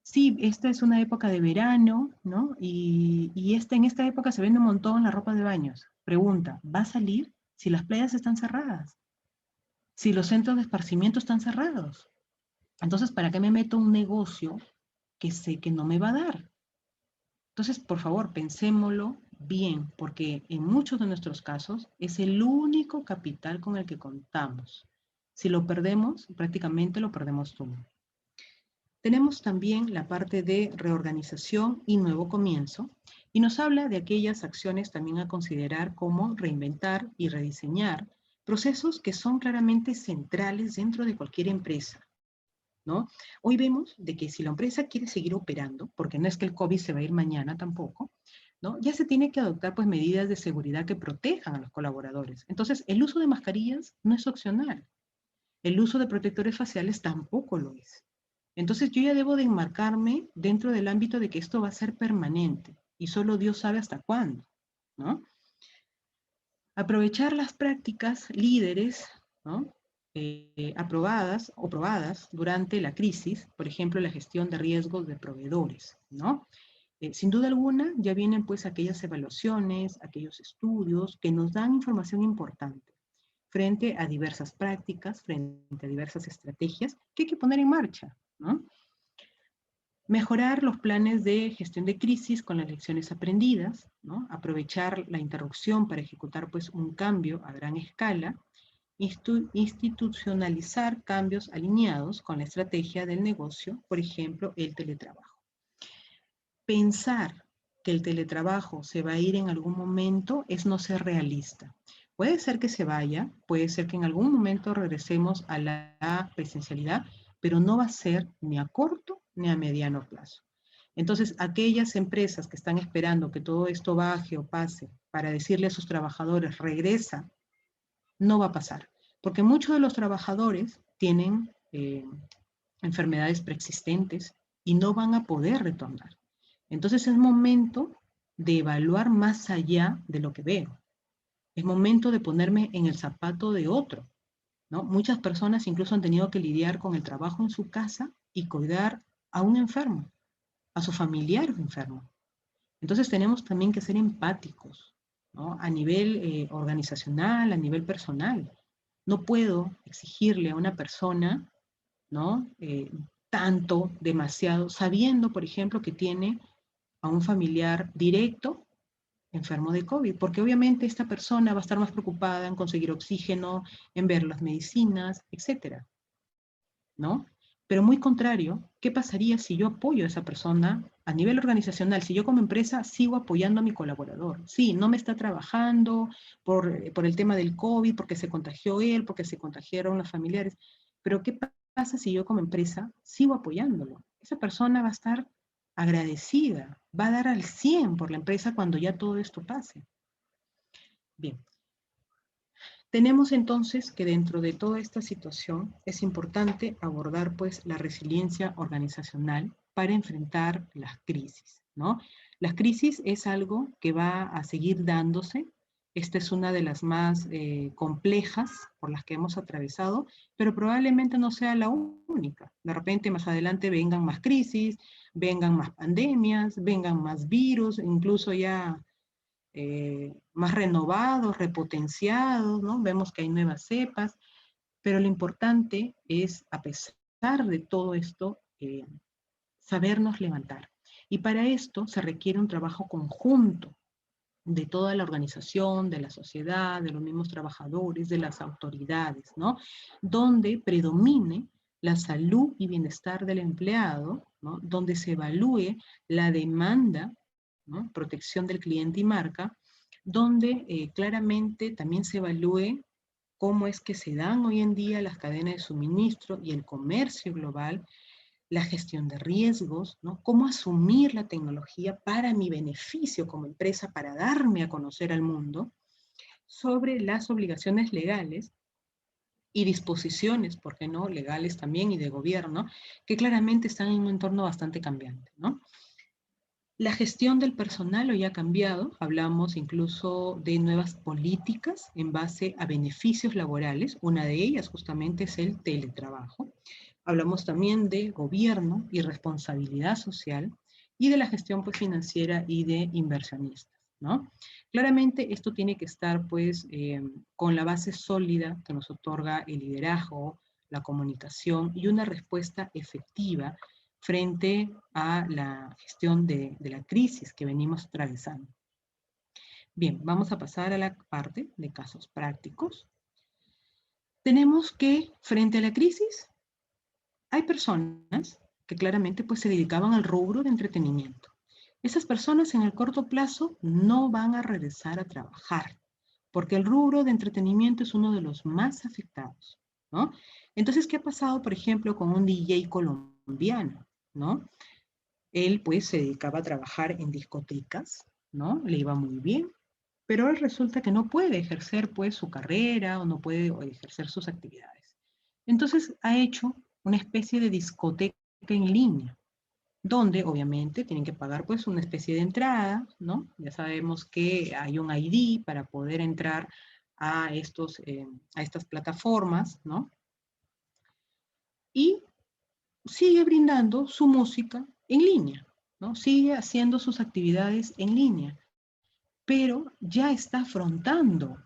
Sí, esta es una época de verano, ¿no? Y en esta época se vende un montón la ropa de baños. Pregunta, ¿va a salir si las playas están cerradas? Si los centros de esparcimiento están cerrados. Entonces, ¿para qué me meto un negocio que sé que no me va a dar? Entonces, por favor, pensémoslo bien, porque en muchos de nuestros casos es el único capital con el que contamos. Si lo perdemos, prácticamente lo perdemos todo. Tenemos también la parte de reorganización y nuevo comienzo, y nos habla de aquellas acciones también a considerar como reinventar y rediseñar procesos que son claramente centrales dentro de cualquier empresa, ¿no? Hoy vemos de que si la empresa quiere seguir operando, porque no es que el COVID se va a ir mañana tampoco, ¿no? Ya se tiene que adoptar pues medidas de seguridad que protejan a los colaboradores. Entonces, el uso de mascarillas no es opcional. El uso de protectores faciales tampoco lo es. Entonces, yo ya debo de enmarcarme dentro del ámbito de que esto va a ser permanente y solo Dios sabe hasta cuándo, ¿no? Aprovechar las prácticas líderes, ¿no? Aprobadas o probadas durante la crisis, por ejemplo, la gestión de riesgos de proveedores, ¿no? Sin duda alguna, ya vienen pues aquellas evaluaciones, aquellos estudios que nos dan información importante frente a diversas prácticas, frente a diversas estrategias que hay que poner en marcha, ¿no? Mejorar los planes de gestión de crisis con las lecciones aprendidas, ¿no? Aprovechar la interrupción para ejecutar pues un cambio a gran escala, institucionalizar cambios alineados con la estrategia del negocio, por ejemplo, el teletrabajo. Pensar que el teletrabajo se va a ir en algún momento es no ser realista. Puede ser que se vaya, puede ser que en algún momento regresemos a la presencialidad, pero no va a ser ni a corto ni a mediano plazo. Entonces, aquellas empresas que están esperando que todo esto baje o pase para decirle a sus trabajadores, regresa, no va a pasar, porque muchos de los trabajadores tienen enfermedades preexistentes y no van a poder retornar. Entonces es momento de evaluar más allá de lo que veo. Es momento de ponerme en el zapato de otro, ¿no? Muchas personas incluso han tenido que lidiar con el trabajo en su casa y cuidar a un enfermo, a su familiar enfermo. Entonces tenemos también que ser empáticos, ¿no? A nivel organizacional, a nivel personal. No puedo exigirle a una persona, ¿no? Tanto, demasiado, sabiendo, por ejemplo, que tiene a un familiar directo enfermo de COVID, porque obviamente esta persona va a estar más preocupada en conseguir oxígeno, en ver las medicinas, etcétera, ¿no? Pero muy contrario, ¿qué pasaría si yo apoyo a esa persona a nivel organizacional? Si yo como empresa sigo apoyando a mi colaborador. Sí, no me está trabajando por el tema del COVID, porque se contagió él, porque se contagiaron los familiares, pero ¿qué pasa si yo como empresa sigo apoyándolo? Esa persona va a estar agradecida, va a dar al 100 por la empresa cuando ya todo esto pase. Bien, tenemos entonces que dentro de toda esta situación es importante abordar pues la resiliencia organizacional para enfrentar las crisis, ¿no? Las crisis es algo que va a seguir dándose. Esta es una de las más complejas por las que hemos atravesado, pero probablemente no sea la única. De repente más adelante vengan más crisis, vengan más pandemias, vengan más virus, incluso ya más renovados, repotenciados, ¿no? Vemos que hay nuevas cepas, pero lo importante es, a pesar de todo esto, sabernos levantar. Y para esto se requiere un trabajo conjunto de toda la organización, de la sociedad, de los mismos trabajadores, de las autoridades, ¿no? Donde predomine la salud y bienestar del empleado, ¿no? Donde se evalúe la demanda, ¿no? Protección del cliente y marca, donde claramente también se evalúe cómo es que se dan hoy en día las cadenas de suministro y el comercio global, la gestión de riesgos, ¿no? Cómo asumir la tecnología para mi beneficio como empresa, para darme a conocer al mundo, sobre las obligaciones legales y disposiciones, ¿por qué no?, legales también y de gobierno, que claramente están en un entorno bastante cambiante, ¿no? La gestión del personal hoy ha cambiado, hablamos incluso de nuevas políticas en base a beneficios laborales, una de ellas justamente es el teletrabajo. Hablamos también de gobierno y responsabilidad social y de la gestión pues, financiera y de inversionistas, ¿no? Claramente esto tiene que estar pues con la base sólida que nos otorga el liderazgo, la comunicación y una respuesta efectiva frente a la gestión de la crisis que venimos atravesando. Bien, vamos a pasar a la parte de casos prácticos. Tenemos que frente a la crisis hay personas que claramente pues, se dedicaban al rubro de entretenimiento. Esas personas en el corto plazo no van a regresar a trabajar, porque el rubro de entretenimiento es uno de los más afectados, ¿no? Entonces, ¿qué ha pasado, por ejemplo, con un DJ colombiano, ¿no? Él pues se dedicaba a trabajar en discotecas, ¿no? Le iba muy bien, pero él resulta que no puede ejercer pues su carrera o no puede ejercer sus actividades. Entonces ha hecho una especie de discoteca en línea, donde obviamente tienen que pagar pues una especie de entrada, ¿no? Ya sabemos que hay un ID para poder entrar a estas plataformas, ¿no? Y sigue brindando su música en línea, ¿no? Sigue haciendo sus actividades en línea, pero ya está afrontando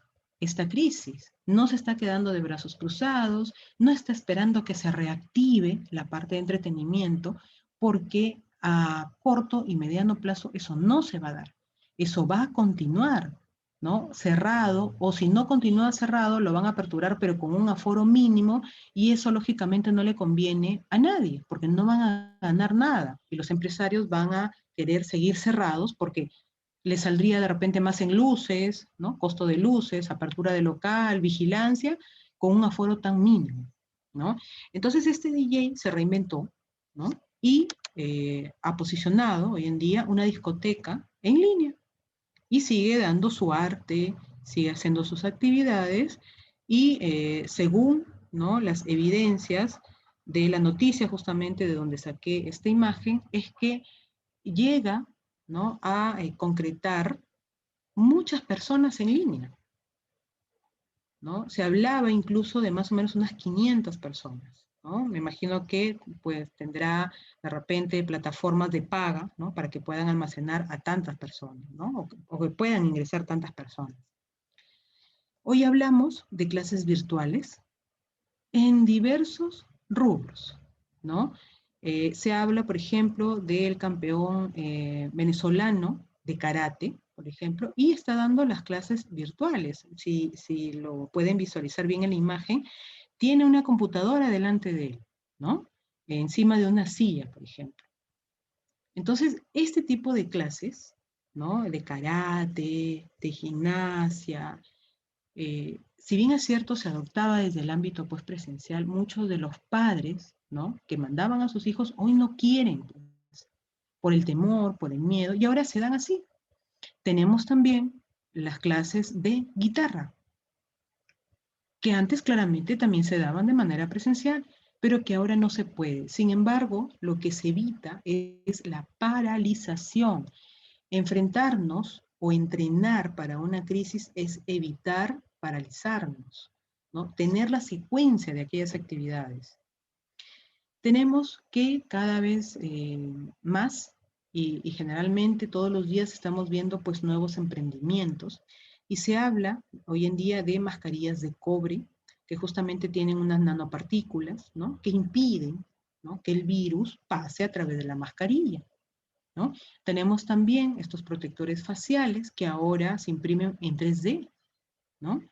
esta crisis. No se está quedando de brazos cruzados, no está esperando que se reactive la parte de entretenimiento, porque a corto y mediano plazo eso no se va a dar. Eso va a continuar, ¿no? Cerrado, o si no continúa cerrado, lo van a aperturar, pero con un aforo mínimo, y eso lógicamente no le conviene a nadie, porque no van a ganar nada, y los empresarios van a querer seguir cerrados porque le saldría de repente más en luces, ¿no? Costo de luces, apertura de local, vigilancia, con un aforo tan mínimo, ¿no? Entonces este DJ se reinventó, ¿no? Y ha posicionado hoy en día una discoteca en línea y sigue dando su arte, sigue haciendo sus actividades y según, ¿no?, las evidencias de la noticia justamente de donde saqué esta imagen, es que llega, ¿no?, a concretar muchas personas en línea, ¿no? Se hablaba incluso de más o menos unas 500 personas, ¿no? Me imagino que pues tendrá de repente plataformas de paga, ¿no?, para que puedan almacenar a tantas personas, ¿no? O que puedan ingresar tantas personas. Hoy hablamos de clases virtuales en diversos rubros, ¿no? Se habla, por ejemplo, del campeón venezolano de karate, por ejemplo, y está dando las clases virtuales. Si lo pueden visualizar bien en la imagen, tiene una computadora delante de él, ¿no? Encima de una silla, por ejemplo. Entonces, este tipo de clases, ¿no?, de karate, de gimnasia, si bien es cierto, se adoptaba desde el ámbito pues, presencial, muchos de los padres, ¿no?, que mandaban a sus hijos hoy no quieren, pues, por el temor, por el miedo, y ahora se dan así. Tenemos también las clases de guitarra, que antes claramente también se daban de manera presencial, pero que ahora no se puede. Sin embargo, lo que se evita es la paralización. Enfrentarnos o entrenar para una crisis es evitar paralizarnos, ¿no? Tener la secuencia de aquellas actividades. Tenemos que cada vez más y generalmente todos los días estamos viendo pues nuevos emprendimientos y se habla hoy en día de mascarillas de cobre que justamente tienen unas nanopartículas, ¿no?, que impiden, ¿no?, que el virus pase a través de la mascarilla, ¿no? Tenemos también estos protectores faciales que ahora se imprimen en 3D, ¿no?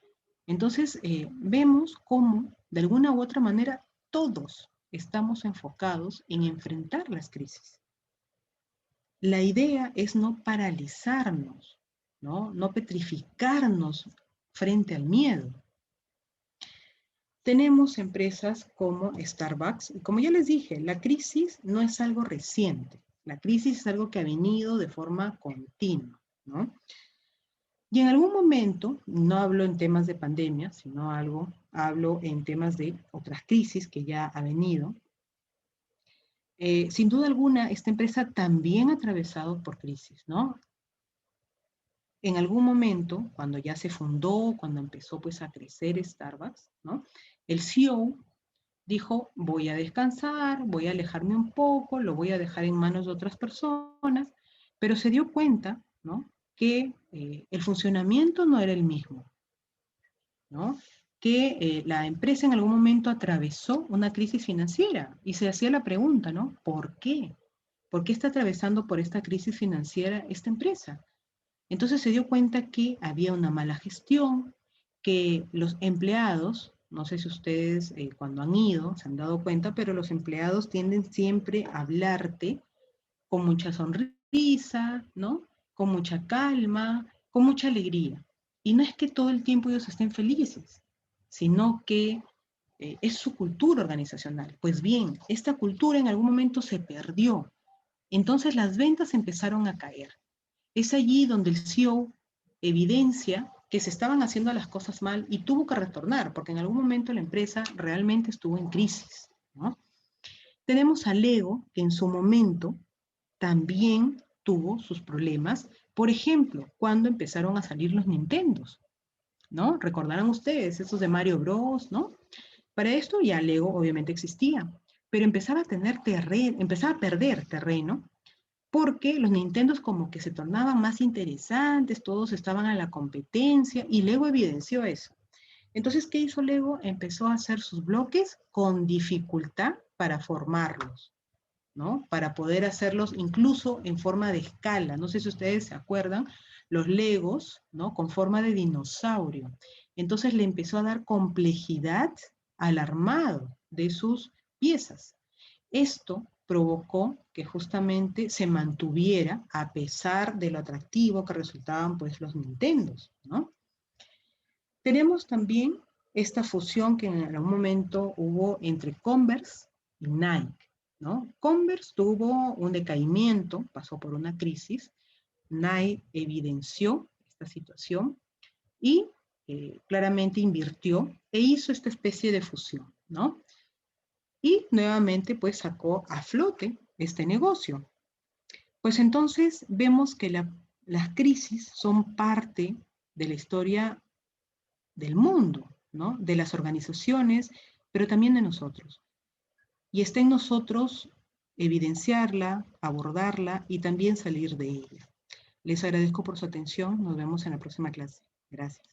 Entonces, vemos cómo, de alguna u otra manera, todos estamos enfocados en enfrentar las crisis. La idea es no paralizarnos, ¿no? No petrificarnos frente al miedo. Tenemos empresas como Starbucks, y como ya les dije, la crisis no es algo reciente, la crisis es algo que ha venido de forma continua, ¿no? Y en algún momento, no hablo en temas de pandemia, sino hablo en temas de otras crisis que ya ha venido. Sin duda alguna, esta empresa también ha atravesado por crisis, ¿no? En algún momento, cuando ya se fundó, cuando empezó pues a crecer Starbucks, ¿no? El CEO dijo, voy a descansar, voy a alejarme un poco, lo voy a dejar en manos de otras personas, pero se dio cuenta, ¿no? Que el funcionamiento no era el mismo, ¿no? Que la empresa en algún momento atravesó una crisis financiera y se hacía la pregunta, ¿no? ¿Por qué? ¿Por qué está atravesando por esta crisis financiera esta empresa? Entonces se dio cuenta que había una mala gestión, que los empleados, no sé si ustedes cuando han ido se han dado cuenta, pero los empleados tienden siempre a hablarte con mucha sonrisa, ¿no? Con mucha calma, con mucha alegría. Y no es que todo el tiempo ellos estén felices, sino que es su cultura organizacional. Pues bien, esta cultura en algún momento se perdió. Entonces las ventas empezaron a caer. Es allí donde el CEO evidencia que se estaban haciendo las cosas mal y tuvo que retornar, porque en algún momento la empresa realmente estuvo en crisis, ¿no? Tenemos a Lego, que en su momento también tuvo sus problemas, por ejemplo, cuando empezaron a salir los Nintendos, ¿no? Recordarán ustedes, esos de Mario Bros, ¿no? Para esto ya Lego obviamente existía, pero empezaba a tener terreno, empezaba a perder terreno porque los Nintendos como que se tornaban más interesantes, todos estaban a la competencia y Lego evidenció eso. Entonces, ¿qué hizo Lego? Empezó a hacer sus bloques con dificultad para formarlos, ¿no? Para poder hacerlos incluso en forma de escala. No sé si ustedes se acuerdan, los Legos, ¿no? Con forma de dinosaurio. Entonces le empezó a dar complejidad al armado de sus piezas. Esto provocó que justamente se mantuviera a pesar de lo atractivo que resultaban pues los Nintendos, ¿no? Tenemos también esta fusión que en algún momento hubo entre Converse y Nike, ¿no? Converse tuvo un decaimiento, pasó por una crisis, Nike evidenció esta situación y claramente invirtió e hizo esta especie de fusión, ¿no? Y nuevamente pues sacó a flote este negocio. Pues entonces vemos que las crisis son parte de la historia del mundo, ¿no? De las organizaciones, pero también de nosotros. Y está en nosotros evidenciarla, abordarla y también salir de ella. Les agradezco por su atención. Nos vemos en la próxima clase. Gracias.